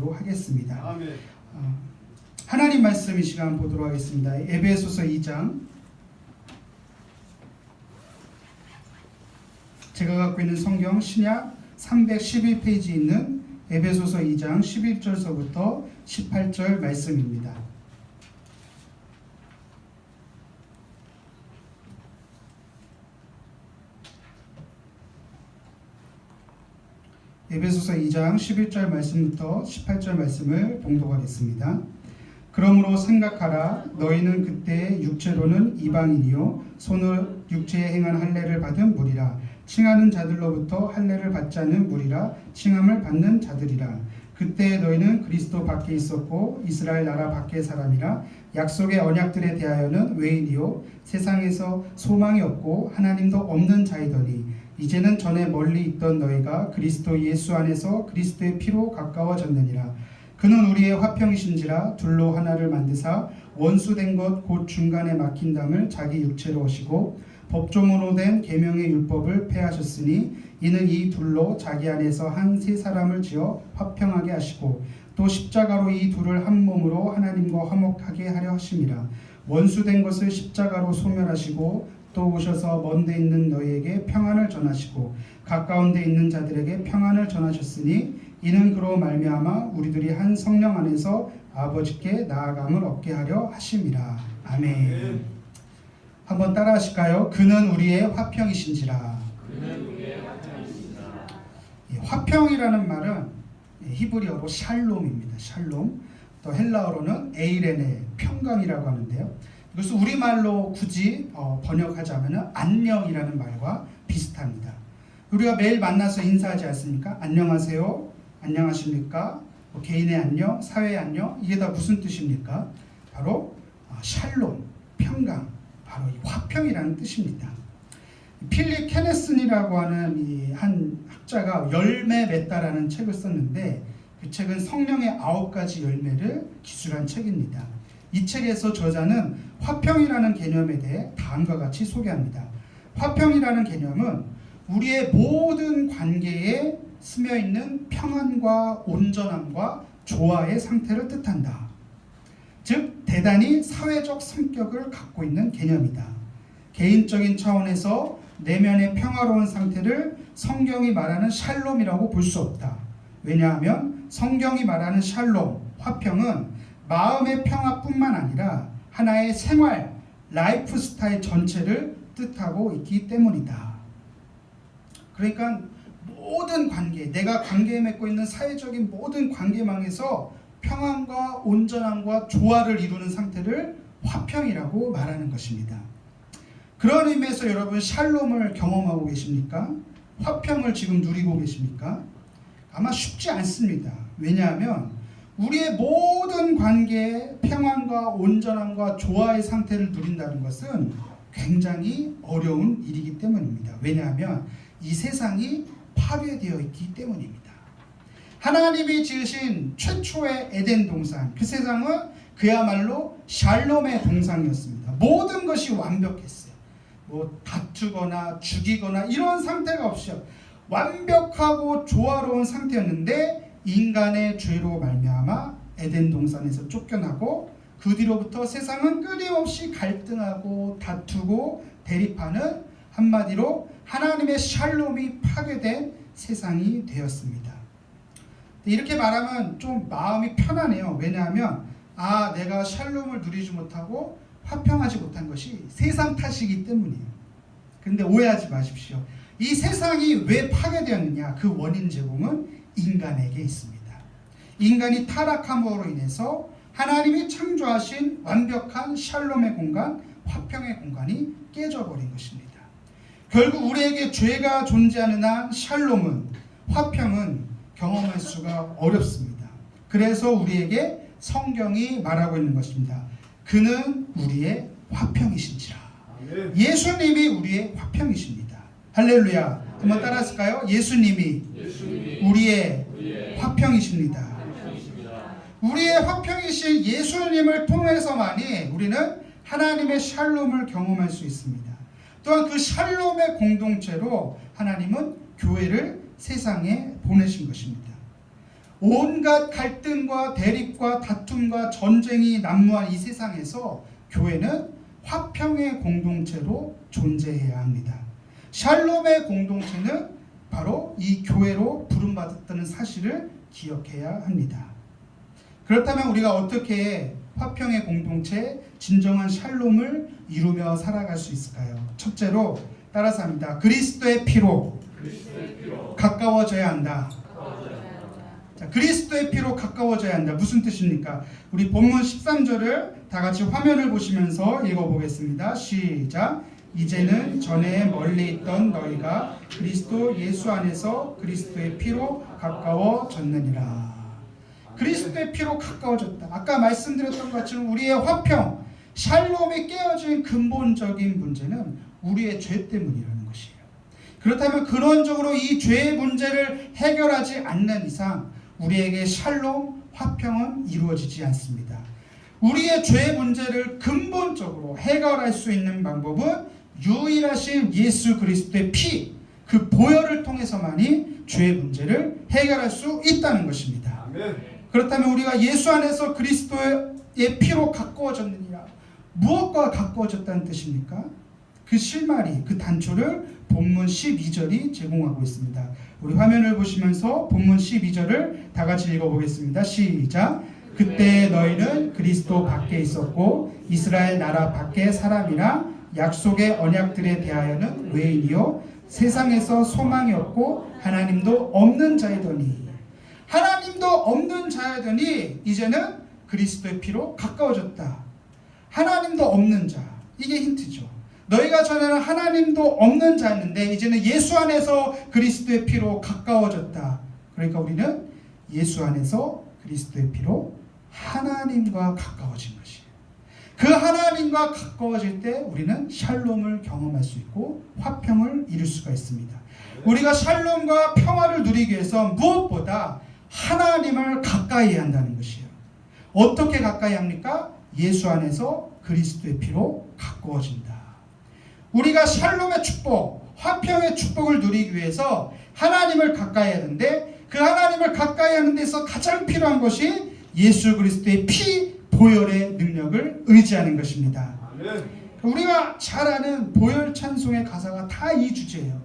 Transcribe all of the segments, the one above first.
나누도록 하겠습니다. 아멘. 하나님 말씀 이 시간 보도록 하겠습니다. 에베소서 2장, 제가 갖고 있는 성경 신약 311페이지 있는 에베소서 2장 11절서부터 18절 말씀입니다. 에베소서 2장 11절 말씀부터 18절 말씀을 봉독하겠습니다. 그러므로 생각하라. 너희는 그때 육체로는 이방인이요 손으로 육체에 행한 할례를 받은 무리라. 칭하는 자들로부터 할례를 받지 않는 무리라. 칭함을 받는 자들이라. 그때 너희는 그리스도 밖에 있었고 이스라엘 나라 밖의 사람이라. 약속의 언약들에 대하여는 외인이요 세상에서 소망이 없고 하나님도 없는 자이더니 이제는 전에 멀리 있던 너희가 그리스도 예수 안에서 그리스도의 피로 가까워졌느니라. 그는 우리의 화평이신지라 둘로 하나를 만드사 원수된 것 곧 중간에 막힌 담을 자기 육체로 오시고 법조문으로 된 계명의 율법을 폐하셨으니 이는 이 둘로 자기 안에서 한 세 사람을 지어 화평하게 하시고 또 십자가로 이 둘을 한 몸으로 하나님과 화목하게 하려 하심이라. 원수된 것을 십자가로 소멸하시고 또 오셔서 먼 데 있는 너희에게 평안을 전하시고 가까운 데 있는 자들에게 평안을 전하셨으니 이는 그로 말미암아 우리들이 한 성령 안에서 아버지께 나아감을 얻게 하려 하심이라. 아멘. 한번 따라 하실까요? 그는 우리의 화평이신지라. 화평이라는 말은 히브리어로 샬롬입니다. 샬롬. 또 헬라어로는 에이레네, 평강이라고 하는데요. 이것을 우리말로 굳이 번역하자면 안녕이라는 말과 비슷합니다. 우리가 매일 만나서 인사하지 않습니까? 안녕하세요, 안녕하십니까? 개인의 안녕, 사회의 안녕, 이게 다 무슨 뜻입니까? 바로 샬롬, 평강, 바로 이 화평이라는 뜻입니다. 필립 케네슨이라고 하는 이 한 학자가 열매 맺다라는 책을 썼는데 그 책은 성령의 9가지 열매를 기술한 책입니다. 이 책에서 저자는 화평이라는 개념에 대해 다음과 같이 소개합니다. 화평이라는 개념은 우리의 모든 관계에 스며있는 평안과 온전함과 조화의 상태를 뜻한다. 즉 대단히 사회적 성격을 갖고 있는 개념이다. 개인적인 차원에서 내면의 평화로운 상태를 성경이 말하는 샬롬이라고 볼 수 없다. 왜냐하면 성경이 말하는 샬롬, 화평은 마음의 평화뿐만 아니라 하나의 생활, 라이프 스타일 전체를 뜻하고 있기 때문이다. 그러니까 모든 관계, 내가 관계에 맺고 있는 사회적인 모든 관계망에서 평안과 온전함과 조화를 이루는 상태를 화평이라고 말하는 것입니다. 그런 의미에서 여러분 샬롬을 경험하고 계십니까? 화평을 지금 누리고 계십니까? 아마 쉽지 않습니다. 왜냐하면 우리의 모든 관계에 평안과 온전함과 조화의 상태를 누린다는 것은 굉장히 어려운 일이기 때문입니다. 왜냐하면 이 세상이 파괴되어 있기 때문입니다. 하나님이 지으신 최초의 에덴 동산, 그 세상은 그야말로 샬롬의 동산이었습니다. 모든 것이 완벽했어요. 뭐 다투거나 죽이거나 이런 상태가 없이요. 완벽하고 조화로운 상태였는데 인간의 죄로 말미암아 에덴 동산에서 쫓겨나고 그 뒤로부터 세상은 끊임없이 갈등하고 다투고 대립하는, 한마디로 하나님의 샬롬이 파괴된 세상이 되었습니다. 이렇게 말하면 좀 마음이 편하네요. 왜냐하면 내가 샬롬을 누리지 못하고 화평하지 못한 것이 세상 탓이기 때문이에요. 그런데 오해하지 마십시오. 이 세상이 왜 파괴되었느냐, 그 원인 제공은 인간에게 있습니다. 인간이 타락함으로 인해서 하나님이 창조하신 완벽한 샬롬의 공간, 화평의 공간이 깨져버린 것입니다. 결국 우리에게 죄가 존재하는 한 샬롬은, 화평은 경험할 수가 어렵습니다. 그래서 우리에게 성경이 말하고 있는 것입니다. 그는 우리의 화평이신지라. 예수님이 우리의 화평이십니다. 할렐루야. 한번 따라 하실까요? 예수님이 우리의 화평이십니다. 우리의 화평이신 예수님을 통해서만이 우리는 하나님의 샬롬을 경험할 수 있습니다. 또한 그 샬롬의 공동체로 하나님은 교회를 세상에 보내신 것입니다. 온갖 갈등과 대립과 다툼과 전쟁이 난무한 이 세상에서 교회는 화평의 공동체로 존재해야 합니다. 샬롬의 공동체는 바로 이 교회로 부름받았다는 사실을 기억해야 합니다. 그렇다면 우리가 어떻게 화평의 공동체, 진정한 샬롬을 이루며 살아갈 수 있을까요? 첫째로 따라서 합니다. 그리스도의 피로 가까워져야 한다. 자, 그리스도의 피로 가까워져야 한다. 무슨 뜻입니까? 우리 본문 13절을 다 같이 화면을 보시면서 읽어보겠습니다. 시작. 이제는 전에 멀리 있던 너희가 그리스도 예수 안에서 그리스도의 피로 가까워졌느니라. 그리스도의 피로 가까워졌다. 아까 말씀드렸던 것처럼 우리의 화평, 샬롬이 깨어진 근본적인 문제는 우리의 죄 때문이라는 것이에요. 그렇다면 근원적으로 이 죄의 문제를 해결하지 않는 이상 우리에게 샬롬, 화평은 이루어지지 않습니다. 우리의 죄의 문제를 근본적으로 해결할 수 있는 방법은 유일하신 예수 그리스도의 피, 그 보혈을 통해서만이 죄의 문제를 해결할 수 있다는 것입니다. 아멘. 그렇다면 우리가 예수 안에서 그리스도의 피로 가까워졌느니라. 무엇과 가까워졌다는 뜻입니까? 그 실마리, 그 단초를 본문 12절이 제공하고 있습니다. 우리 화면을 보시면서 본문 12절을 다 같이 읽어보겠습니다. 시작. 그때 너희는 그리스도 밖에 있었고 이스라엘 나라 밖의 사람이라 약속의 언약들에 대하여는 외인이요 세상에서 소망이 없고 하나님도 없는 자이더니, 하나님도 없는 자이더니 이제는 그리스도의 피로 가까워졌다. 하나님도 없는 자, 이게 힌트죠. 너희가 전에는 하나님도 없는 자였는데 이제는 예수 안에서 그리스도의 피로 가까워졌다. 그러니까 우리는 예수 안에서 그리스도의 피로 하나님과 가까워진 것이에요. 그 하나님과 가까워질 때 우리는 샬롬을 경험할 수 있고 화평을 이룰 수가 있습니다. 우리가 샬롬과 평화를 누리기 위해서 무엇보다 하나님을 가까이 해야 한다는 것이에요. 어떻게 가까이 합니까? 예수 안에서 그리스도의 피로 가까워진다. 우리가 샬롬의 축복, 화평의 축복을 누리기 위해서 하나님을 가까이 해야 하는데 그 하나님을 가까이 하는 데서 가장 필요한 것이 예수 그리스도의 피, 보혈의 능력을 의지하는 것입니다. 아멘. 우리가 잘 아는 보혈 찬송의 가사가 다 이 주제예요.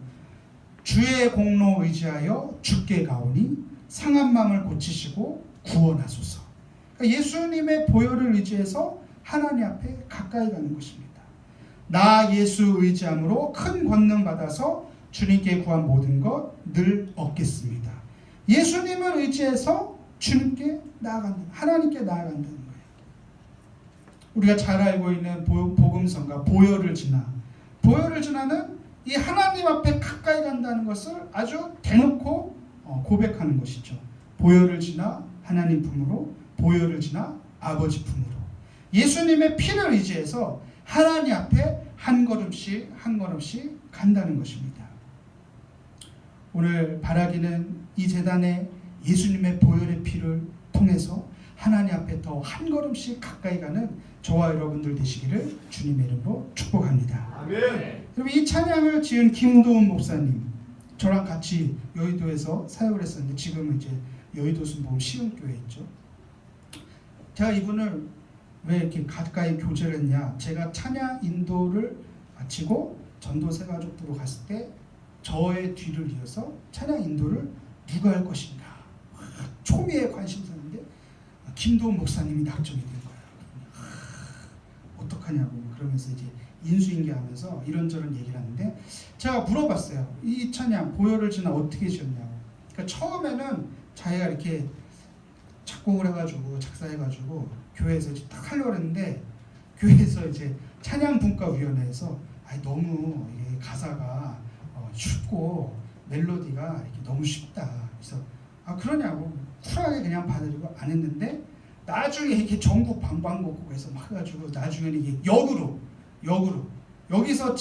주의 공로 의지하여 주께 가오니 상한 마음을 고치시고 구원하소서. 그러니까 예수님의 보혈을 의지해서 하나님 앞에 가까이 가는 것입니다. 나 예수 의지함으로 큰 권능 받아서 주님께 구한 모든 것 늘 얻겠습니다. 예수님을 의지해서 주님께 나아간다. 하나님께 나아간다는 거예요. 우리가 잘 알고 있는 복음성가 보혈을 지나, 보혈을 지나는 이 하나님 앞에 가까이 간다는 것을 아주 대놓고 고백하는 것이죠. 보혈을 지나 하나님 품으로, 보혈을 지나 아버지 품으로. 예수님의 피를 의지해서 하나님 앞에 한 걸음씩 한 걸음씩 간다는 것입니다. 오늘 바라기는 이 제단에 예수님의 보혈의 피를 통해서 하나님 앞에 더 한 걸음씩 가까이 가는 저와 여러분들 되시기를 주님의 이름으로 축복합니다. 아멘. 여러분, 이 찬양을 지은 김도훈 목사님, 저랑 같이 여의도에서 사역을 했었는데 지금은 이제 여의도 순복음 시흥교회에 있죠. 제가 이분을 왜 이렇게 가까이 교제를 했냐? 제가 찬양 인도를 마치고 전도세 가족부로 갔을 때 저의 뒤를 이어서 찬양 인도를 누가 할 것인가? 초미의 관심사인데 김도훈 목사님이 낙점이 된 거예요. 어떡하냐고 그러면서 이제 인수인계하면서 이런저런 얘기를 하는데 제가 물어봤어요. 이 찬양 보혈을 지나 어떻게 지었냐고. 그러니까 처음에는 자기가 이렇게 작곡을 해가지고 작사해가지고 교회에서 이제 딱 하려고 했는데 교회에서 이제 찬양분과위원회에서 너무 이게 가사가 쉽고 멜로디가 이렇게 너무 쉽다. 그래서 그러냐고 쿨하게 그냥 받아들이고 안 했는데 나중에 이렇게 전국 방방곡곡에서 막 해가지고 나중에는 이게 역으로 여기서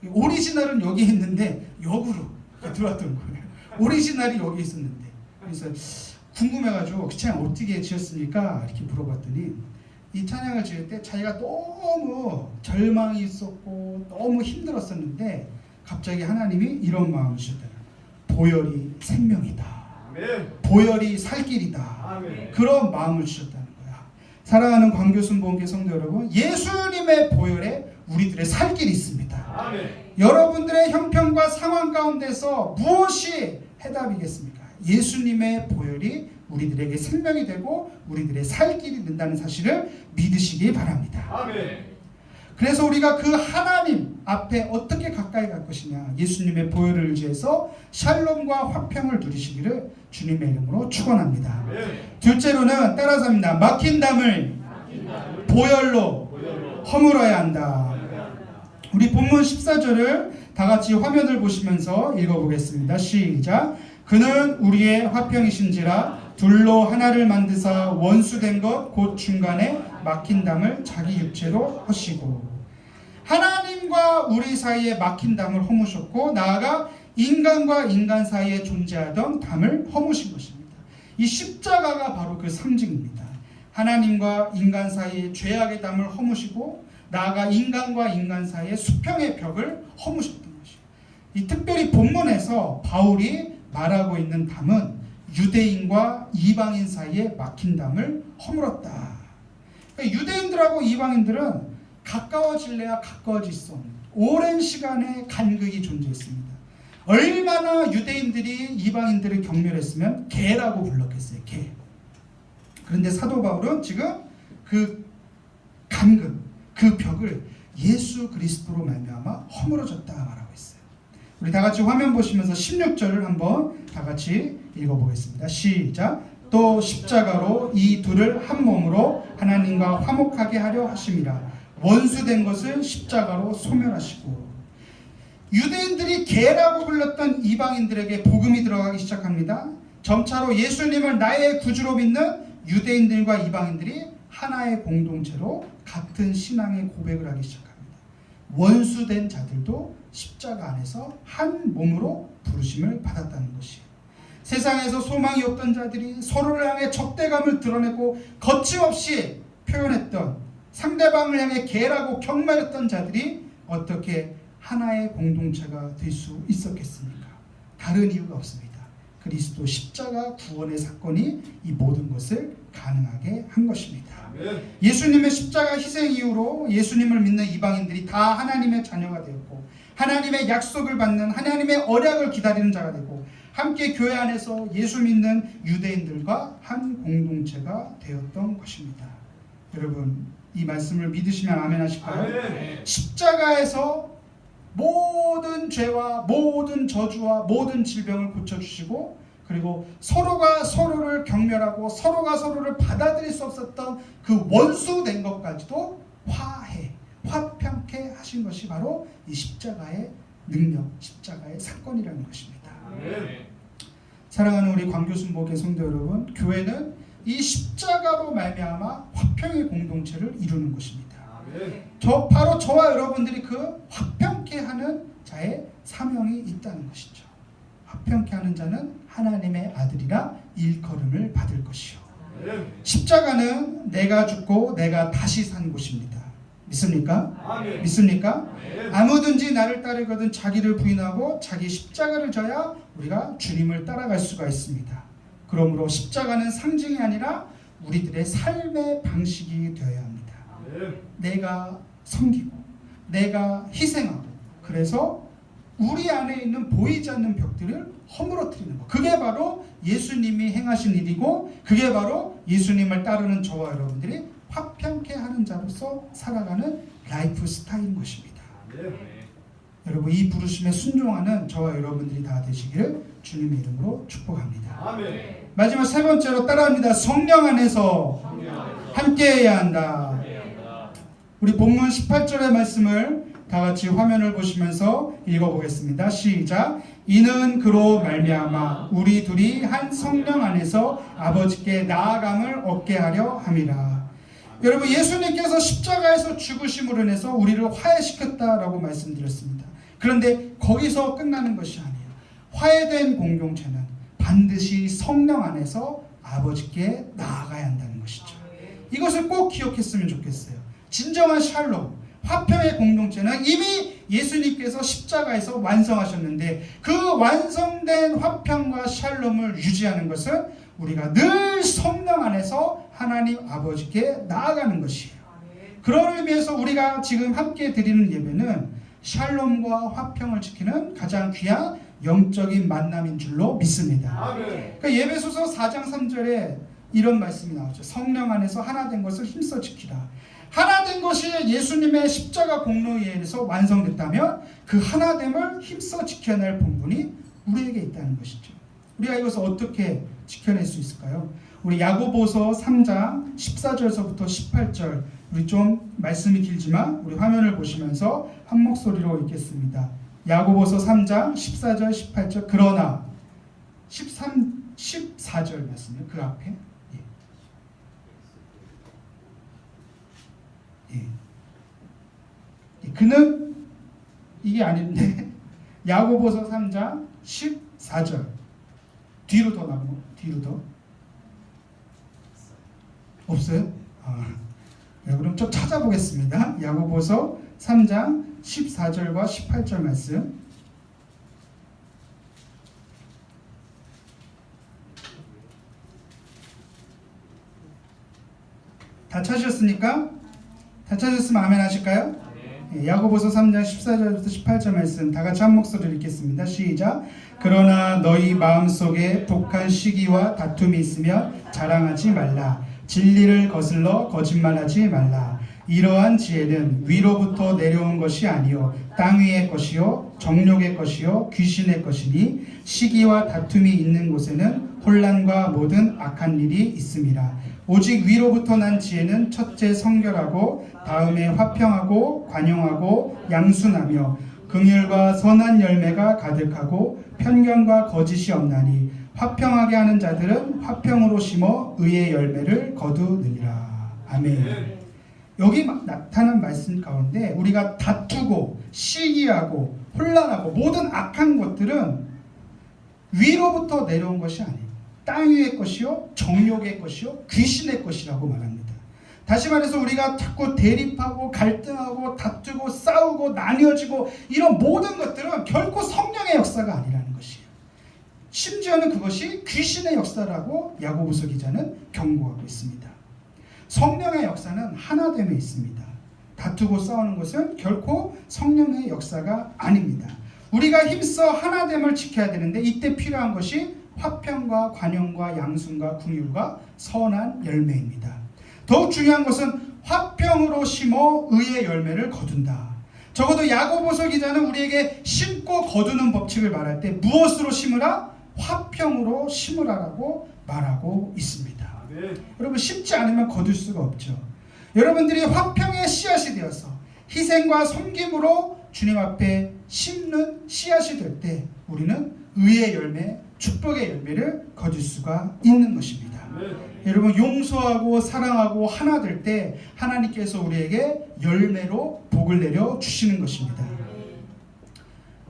오리지널은 여기 있는데 역으로 들어왔던 거예요. 오리지널이 여기 있었는데 그래서 궁금해가지고 그 찬양 어떻게 지었습니까? 이렇게 물어봤더니 이 찬양을 지을 때 자기가 너무 절망이 있었고 너무 힘들었었는데 갑자기 하나님이 이런 마음을 주셨다. 보혈이 생명이다. 보혈이 살 길이다. 그런 마음을 주셨다는 거야. 사랑하는 광교순복음교회 성도 여러분, 예수님의 보혈에 우리들의 살 길이 있습니다. 여러분들의 형편과 상황 가운데서 무엇이 해답이겠습니까? 예수님의 보혈이 우리들에게 생명이 되고 우리들의 살 길이 된다는 사실을 믿으시기 바랍니다. 그래서 우리가 그 하나님 앞에 어떻게 가까이 갈 것이냐, 예수님의 보혈을 의지해서 샬롬과 화평을 누리시기를 주님의 이름으로 축원합니다. 둘째로는 따라서 합니다. 막힌 담을 보혈로 허물어야 한다. 우리 본문 14절을 다 같이 화면을 보시면서 읽어보겠습니다. 시작. 그는 우리의 화평이신지라 둘로 하나를 만드사 원수된 것 곧 중간에 막힌 담을 자기 육체로 허시고. 하나님과 우리 사이에 막힌 담을 허무셨고, 나아가 인간과 인간 사이에 존재하던 담을 허무신 것입니다. 이 십자가가 바로 그 상징입니다. 하나님과 인간 사이에 죄악의 담을 허무시고, 나아가 인간과 인간 사이에 수평의 벽을 허무셨던 것이에요. 이 특별히 본문에서 바울이 말하고 있는 담은 유대인과 이방인 사이에 막힌 담을 허물었다. 그러니까 유대인들하고 이방인들은 가까워질래야 가까워질 수 없는 오랜 시간의 간극이 존재했습니다. 얼마나 유대인들이 이방인들을 경멸했으면 개라고 불렀겠어요. 개. 그런데 사도 바울은 지금 그 간극, 그 벽을 예수 그리스도로 말미암아 허물어졌다 말하고 있어요. 우리 다 같이 화면 보시면서 16절을 한번 다 같이 읽어보겠습니다. 시작. 또 십자가로 이 둘을 한 몸으로 하나님과 화목하게 하려 하심이라. 원수된 것을 십자가로 소멸하시고. 유대인들이 개라고 불렀던 이방인들에게 복음이 들어가기 시작합니다. 점차로 예수님을 나의 구주로 믿는 유대인들과 이방인들이 하나의 공동체로 같은 신앙의 고백을 하기 시작합니다. 원수된 자들도 십자가 안에서 한 몸으로 부르심을 받았다는 것이에요. 세상에서 소망이 없던 자들이 서로를 향해 적대감을 드러내고 거침없이 표현했던, 상대방을 향해 개라고 경멸했던 자들이 어떻게 하나의 공동체가 될 수 있었겠습니까? 다른 이유가 없습니다. 그리스도 십자가 구원의 사건이 이 모든 것을 가능하게 한 것입니다. 예수님의 십자가 희생 이후로 예수님을 믿는 이방인들이 다 하나님의 자녀가 되었고, 하나님의 약속을 받는, 하나님의 언약을 기다리는 자가 되고, 함께 교회 안에서 예수 믿는 유대인들과 한 공동체가 되었던 것입니다. 여러분, 이 말씀을 믿으시면 아멘 하실까요? 아멘. 십자가에서 모든 죄와 모든 저주와 모든 질병을 고쳐주시고, 그리고 서로가 서로를 경멸하고 서로가 서로를 받아들일 수 없었던 그 원수된 것까지도 화평케 하신 것이 바로 이 십자가의 능력, 십자가의 사건이라는 것입니다. 아멘. 사랑하는 우리 광교순복음교회 성도 여러분, 교회는 이 십자가로 말미암아 화평의 공동체를 이루는 것입니다. 바로 저와 여러분들이 그 화평케 하는 자의 사명이 있다는 것이죠. 화평케 하는 자는 하나님의 아들이라 일컬음을 받을 것이요. 십자가는 내가 죽고 내가 다시 산 곳입니다. 믿습니까? 아멘. 믿습니까? 아멘. 아무든지 나를 따르거든 자기를 부인하고 자기 십자가를 져야 우리가 주님을 따라갈 수가 있습니다. 그러므로 십자가는 상징이 아니라 우리들의 삶의 방식이 되어야 합니다. 아멘. 내가 섬기고 내가 희생하고, 그래서 우리 안에 있는 보이지 않는 벽들을 허물어뜨리는 것, 그게 바로 예수님이 행하신 일이고, 그게 바로 예수님을 따르는 저와 여러분들이 화평케 하는 자로서 살아가는 라이프 스타일인 것입니다. 여러분, 이 부르심에 순종하는 저와 여러분들이 다 되시기를 주님의 이름으로 축복합니다. 아멘. 마지막 세 번째로 따라합니다. 성령 안에서 함께해야 한다. 우리 본문 18절의 말씀을 다 같이 화면을 보시면서 읽어보겠습니다. 시작. 이는 그로 말미암아 우리 둘이 한 성령 안에서 아버지께 나아감을 얻게 하려 함이라. 여러분, 예수님께서 십자가에서 죽으심으로 인해서 우리를 화해시켰다라고 말씀드렸습니다. 그런데 거기서 끝나는 것이 아니에요. 화해된 공동체는 반드시 성령 안에서 아버지께 나아가야 한다는 것이죠. 이것을 꼭 기억했으면 좋겠어요. 진정한 샬롬, 화평의 공동체는 이미 예수님께서 십자가에서 완성하셨는데 그 완성된 화평과 샬롬을 유지하는 것은 우리가 늘 성령 안에서 하나님 아버지께 나아가는 것이에요. 그런 의미에서 우리가 지금 함께 드리는 예배는 샬롬과 화평을 지키는 가장 귀한 영적인 만남인 줄로 믿습니다. 그러니까 예배소서 4장 3절에 이런 말씀이 나오죠. 성령 안에서 하나 된 것을 힘써 지키라. 하나 된 것이 예수님의 십자가 공로에 의해서 완성됐다면 그 하나됨을 힘써 지켜낼 본분이 우리에게 있다는 것이죠. 우리가 이것을 어떻게 지켜낼 수 있을까요? 우리 야고보서 3장 14절서부터 18절, 우리 좀 말씀이 길지만 우리 화면을 보시면서 한 목소리로 읽겠습니다. 야고보서 3장 14절 18절. 그러나 14절 말씀이요. 그 앞에 그는 이게 아닌데 야고보서 3장 14절 뒤로 더 나고 뒤로 더 없어요? 네, 그럼 좀 찾아보겠습니다. 야고보서 3장 14절과 18절 말씀. 다 찾으셨습니까? 다 찾으셨으면 아멘 하실까요? 네, 야고보서 3장 14절부터 18절 말씀 다 같이 한 목소리로 읽겠습니다. 시작. 그러나 너희 마음속에 독한 시기와 다툼이 있으며 자랑하지 말라. 진리를 거슬러 거짓말하지 말라. 이러한 지혜는 위로부터 내려온 것이 아니요 땅 위의 것이요 정욕의 것이요 귀신의 것이니 시기와 다툼이 있는 곳에는 혼란과 모든 악한 일이 있음이라. 오직 위로부터 난 지혜는 첫째 성결하고 다음에 화평하고 관용하고 양순하며 긍휼과 선한 열매가 가득하고 편견과 거짓이 없나니 화평하게 하는 자들은 화평으로 심어 의의 열매를 거두느니라. 아멘. 여기 나타난 말씀 가운데 우리가 다투고 시기하고 혼란하고 모든 악한 것들은 위로부터 내려온 것이 아니에요. 땅 위의 것이요 정욕의 것이요 귀신의 것이라고 말합니다. 다시 말해서 우리가 자꾸 대립하고 갈등하고 다투고 싸우고 나뉘어지고 이런 모든 것들은 결코 성령의 역사가 아니라는 것이에요. 심지어는 그것이 귀신의 역사라고 야고보서 기자는 경고하고 있습니다. 성령의 역사는 하나됨에 있습니다. 다투고 싸우는 것은 결코 성령의 역사가 아닙니다. 우리가 힘써 하나됨을 지켜야 되는데 이때 필요한 것이 화평과 관용과 양순과 긍휼과 선한 열매입니다. 더욱 중요한 것은 화평으로 심어 의의 열매를 거둔다. 적어도 야고보서 기자는 우리에게 심고 거두는 법칙을 말할 때 무엇으로 심으라? 화평으로 심으라라고 말하고 있습니다. 여러분 심지 않으면 거둘 수가 없죠. 여러분들이 화평의 씨앗이 되어서 희생과 섬김으로 주님 앞에 심는 씨앗이 될 때 우리는 의의 열매, 축복의 열매를 거둘 수가 있는 것입니다. 여러분 용서하고 사랑하고 하나 될 때 하나님께서 우리에게 열매로 복을 내려 주시는 것입니다.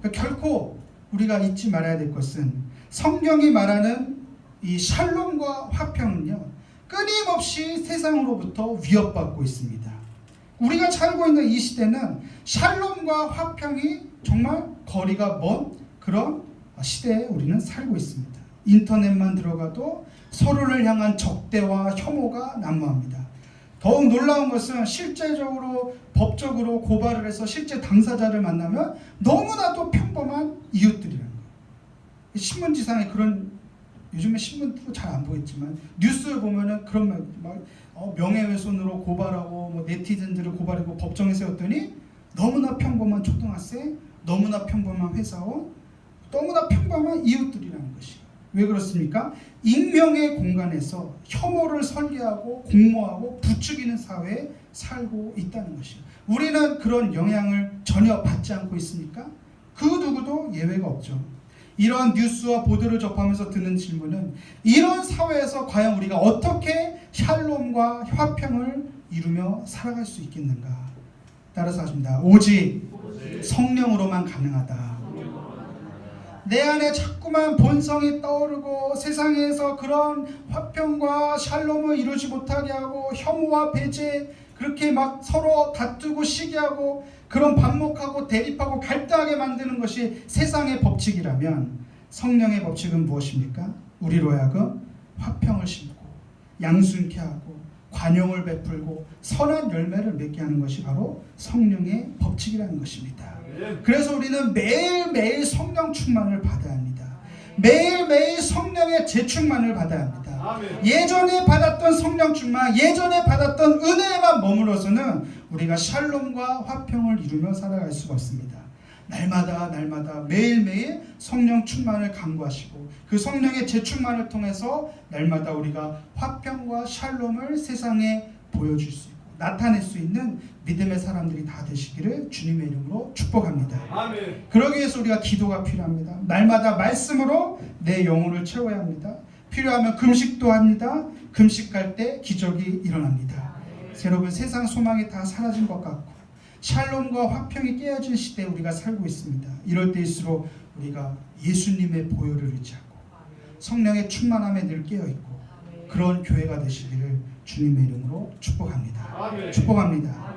그러니까 결코 우리가 잊지 말아야 될 것은 성경이 말하는 이 샬롬과 화평은요 끊임없이 세상으로부터 위협받고 있습니다. 우리가 살고 있는 이 시대는 샬롬과 화평이 정말 거리가 먼 그런 시대에 우리는 살고 있습니다. 인터넷만 들어가도 서로를 향한 적대와 혐오가 난무합니다. 더욱 놀라운 것은 실제적으로 법적으로 고발을 해서 실제 당사자를 만나면 너무나도 평범한 이웃들이라는 거예요. 신문지상에 그런 요즘에 신문도 잘 안 보겠지만 뉴스를 보면은 그런 명예훼손으로 고발하고 뭐 네티즌들을 고발하고 법정에 세웠더니 너무나 평범한 초등학생, 너무나 평범한 회사원, 너무나 평범한 이웃들이라는 것이에요. 왜 그렇습니까? 익명의 공간에서 혐오를 설계하고 공모하고 부추기는 사회에 살고 있다는 것이에요. 우리는 그런 영향을 전혀 받지 않고 있습니까? 그 누구도 예외가 없죠. 이러한 뉴스와 보도를 접하면서 드는 질문은 이런 사회에서 과연 우리가 어떻게 샬롬과 화평을 이루며 살아갈 수 있겠는가? 따라서 하십니다. 오직 성령으로만 가능하다. 내 안에 자꾸만 본성이 떠오르고 세상에서 그런 화평과 샬롬을 이루지 못하게 하고 혐오와 배제 그렇게 막 서로 다투고 시기하고 그런 반목하고 대립하고 갈등하게 만드는 것이 세상의 법칙이라면 성령의 법칙은 무엇입니까? 우리로 하여금 화평을 심고 양순케 하고 관용을 베풀고 선한 열매를 맺게 하는 것이 바로 성령의 법칙이라는 것입니다. 그래서 우리는 매일매일 성령 충만을 받아야 합니다. 매일매일 성령의 재충만을 받아야 합니다. 예전에 받았던 성령 충만, 예전에 받았던 은혜에만 머물러서는 우리가 샬롬과 화평을 이루며 살아갈 수가 없습니다. 날마다 매일매일 성령 충만을 간구하시고 그 성령의 재충만을 통해서 날마다 우리가 화평과 샬롬을 세상에 보여줄 수 있고 나타낼 수 있는 믿음의 사람들이 다 되시기를 주님의 이름으로 축복합니다. 아멘. 그러기 위해서 우리가 기도가 필요합니다. 날마다 말씀으로 내 영혼을 채워야 합니다. 필요하면 금식도 합니다. 금식할 때 기적이 일어납니다. 여러분, 세상 소망이 다 사라진 것 같고 샬롬과 화평이 깨어진 시대에 우리가 살고 있습니다. 이럴 때일수록 우리가 예수님의 보혈을 의지하고 성령의 충만함에 늘 깨어있고 그런 교회가 되시기를 주님의 이름으로 축복합니다. 축복합니다.